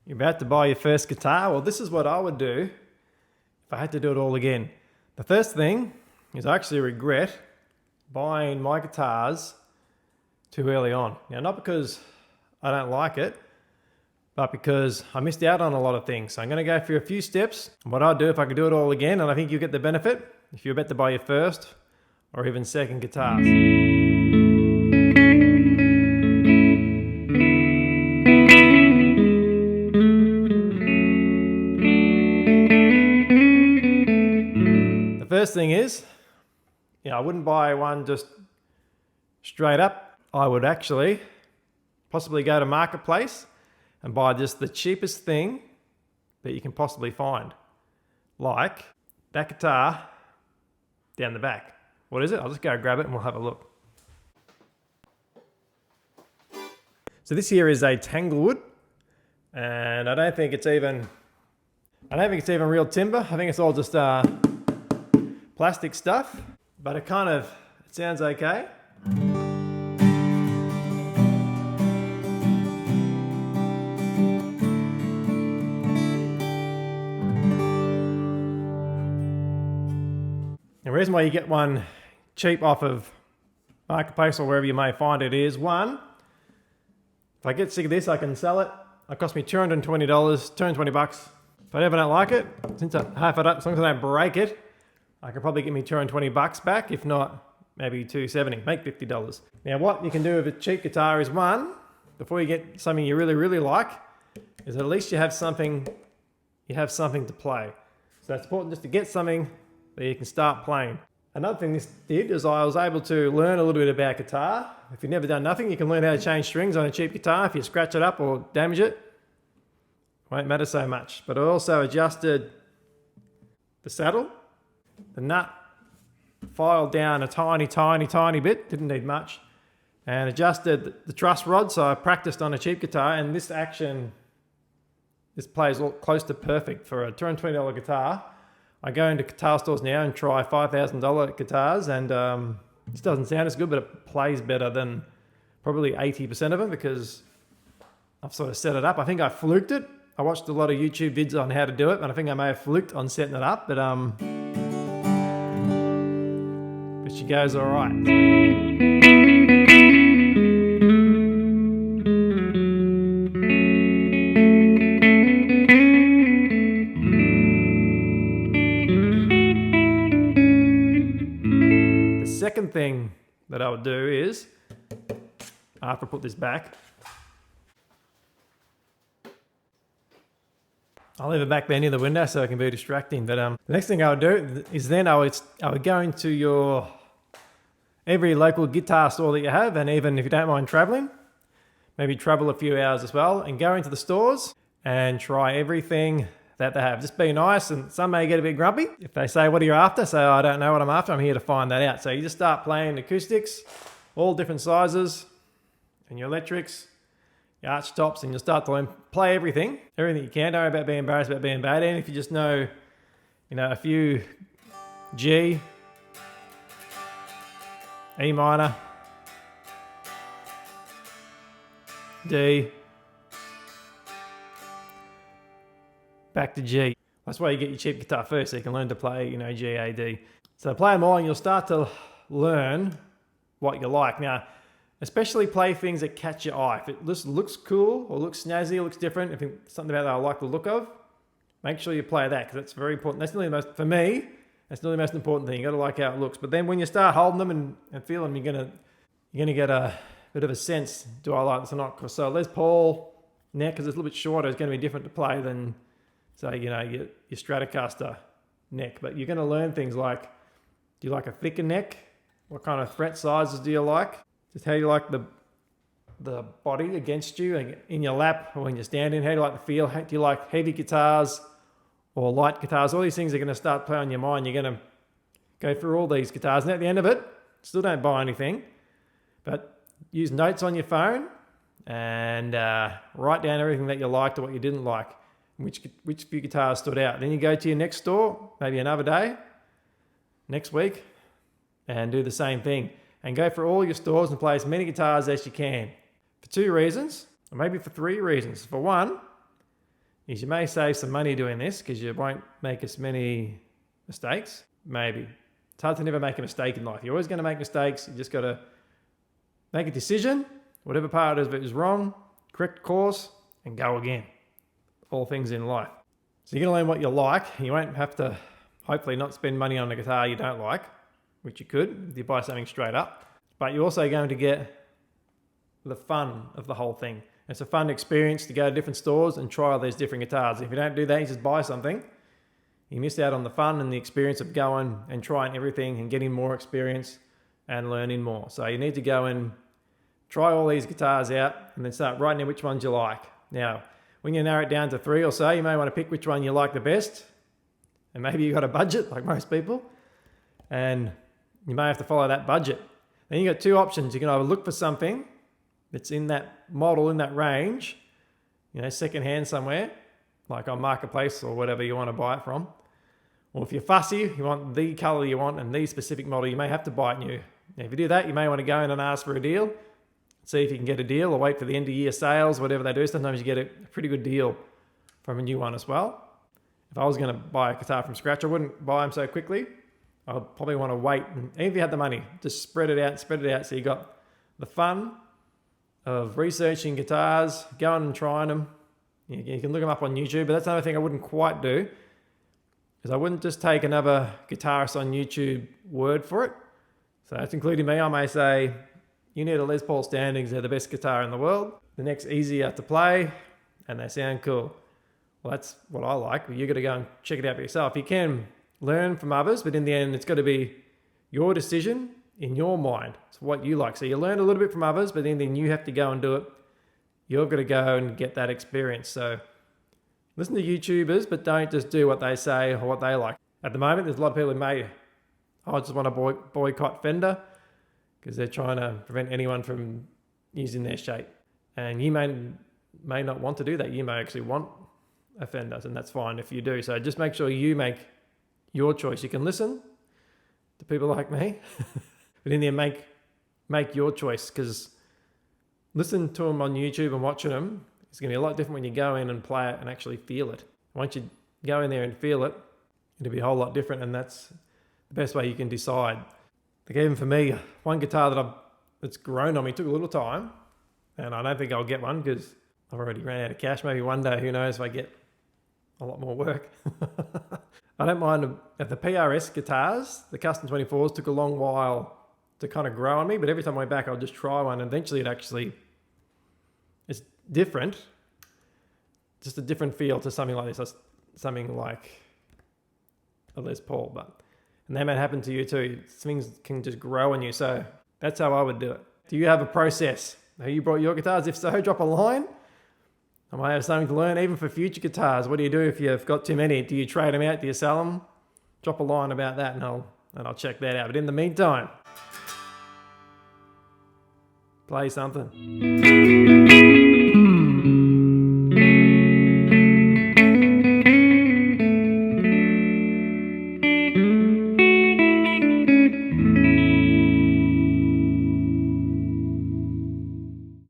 You're about to buy your first guitar? Well, this is what I would do if I had to do it all again. The first thing is I actually regret buying my guitars too early on. Now, not because I don't like it, but because I missed out on a lot of things. So I'm going to go through a few steps. What I'd do if I could do it all again, and I think you'll get the benefit if you're about to buy your first or even second guitars. The first thing is, I wouldn't buy one just straight up. I would actually possibly go to Marketplace and buy just the cheapest thing that you can possibly find. Like that guitar down the back. What is it? I'll just go grab it and we'll have a look. So this here is a Tanglewood, and I don't think it's even real timber. I think it's all just plastic stuff, but it sounds okay. The reason why you get one cheap off of Marketplace or wherever you may find it is, one, if I get sick of this, I can sell it. It cost me $220, $220. If I ever don't like it, as long as I don't break it, I could probably get me $220 back. If not, maybe $270, make $50. Now what you can do with a cheap guitar is, one, before you get something you really, really like, is at least you have something to play. So it's important just to get something that you can start playing. Another thing this did is I was able to learn a little bit about guitar. If you've never done nothing, you can learn how to change strings on a cheap guitar. If you scratch it up or damage it, won't matter so much. But I also adjusted the saddle, the nut filed down a tiny, tiny, tiny bit, didn't need much, and adjusted the truss rod. So I practiced on a cheap guitar, and this plays close to perfect for a $220 guitar. I go into guitar stores now and try $5,000 guitars, and this doesn't sound as good, but it plays better than probably 80% of them because I've sort of set it up. I think I fluked it. I watched a lot of YouTube vids on how to do it, and I think I may have fluked on setting it up, but she goes all right. Second thing that I would do is, after I put this back, I'll leave it back there near the window so it can be distracting. But the next thing I would do is then I would go into every local guitar store that you have, and even if you don't mind traveling, maybe travel a few hours as well, and go into the stores and try everything that they have. Just be nice, and some may get a bit grumpy. If they say, what are you after? Say, I don't know what I'm after. I'm here to find that out. So you just start playing acoustics, all different sizes, and your electrics, your arch tops, and you'll start to play everything you can. Don't worry about being embarrassed about being bad. And if you just know, a few G, E minor, D, back to G. That's why you get your cheap guitar first, so you can learn to play, G, A, D. So play them all and you'll start to learn what you like. Now, especially play things that catch your eye. If it just looks cool or looks snazzy or looks different, if it's something about that I like the look of, make sure you play that, because that's very important. That's nearly for me, that's nearly the most important thing. You got to like how it looks. But then when you start holding them and feeling them, you're gonna get a bit of a sense, do I like this or not? So Les Paul neck, because it's a little bit shorter, is going to be different to play than, say, your Stratocaster neck. But you're going to learn things like, do you like a thicker neck? What kind of fret sizes do you like? Just how you like the body against you and in your lap or when you're standing. How do you like the feel? Do you like heavy guitars or light guitars? All these things are going to start playing on your mind. You're going to go through all these guitars, and at the end of it, still don't buy anything, but use notes on your phone and write down everything that you liked or what you didn't like, which few guitars stood out. Then you go to your next store, maybe another day, next week, and do the same thing. And go for all your stores and play as many guitars as you can. For 2 reasons, or maybe for 3 reasons. For one, is you may save some money doing this because you won't make as many mistakes. Maybe. It's hard to never make a mistake in life. You're always going to make mistakes. You just got to make a decision. Whatever part of it is wrong, correct course, and go again. All things in life. So you're going to learn what you like. You won't have to, hopefully, not spend money on a guitar you don't like, which you could if you buy something straight up. But you're also going to get the fun of the whole thing. It's a fun experience to go to different stores and try all these different guitars. If you don't do that, you just buy something, you miss out on the fun and the experience of going and trying everything and getting more experience and learning more. So you need to go and try all these guitars out and then start writing in which ones you like. Now, when you narrow it down to 3 or so, you may want to pick which one you like the best. And maybe you've got a budget, like most people, and you may have to follow that budget. Then you've got 2 options. You can either look for something that's in that model, in that range, secondhand somewhere, like on Marketplace or whatever you want to buy it from. Or if you're fussy, you want the color you want and the specific model, you may have to buy it new. Now, if you do that, you may want to go in and ask for a deal, see if you can get a deal, or wait for the end of year sales, whatever they do. Sometimes you get a pretty good deal from a new one as well. If I was going to buy a guitar from scratch, I wouldn't buy them so quickly. I'd probably want to wait. And even if you had the money, just spread it out. So you got the fun of researching guitars, going and trying them. You can look them up on YouTube, but that's another thing I wouldn't quite do, because I wouldn't just take another guitarist on YouTube word for it. So that's including me. I may say, you need a Les Paul Standings, they're the best guitar in the world. The neck's easier to play, and they sound cool. Well, that's what I like. But you've got to go and check it out for yourself. You can learn from others, but in the end, it's got to be your decision in your mind. It's what you like. So you learn a little bit from others, but then you have to go and do it. You've got to go and get that experience. So listen to YouTubers, but don't just do what they say or what they like. At the moment, there's a lot of people who I just want to boycott Fender because they're trying to prevent anyone from using their shape. And you may not want to do that. You may actually want a Fender, and that's fine if you do. So just make sure you make your choice. You can listen to people like me, but in the end, make your choice, because listen to them on YouTube and watching them, it's going to be a lot different when you go in and play it and actually feel it. Once you go in there and feel it, it'll be a whole lot different, and that's the best way you can decide. Like, even for me, one guitar that's grown on me took a little time, and I don't think I'll get one because I've already ran out of cash. Maybe one day, who knows, if I get a lot more work. I don't mind the PRS guitars. The Custom 24s took a long while to kind of grow on me, but every time I went back, I'll just try one, and eventually it's different. Just a different feel to something like this, something like a Les Paul. And that might happen to you too. Things can just grow on you. So that's how I would do it. Do you have a process? Have you brought your guitars? If so, drop a line. I might have something to learn even for future guitars. What do you do if you've got too many? Do you trade them out? Do you sell them? Drop a line about that, and I'll check that out. But in the meantime, play something.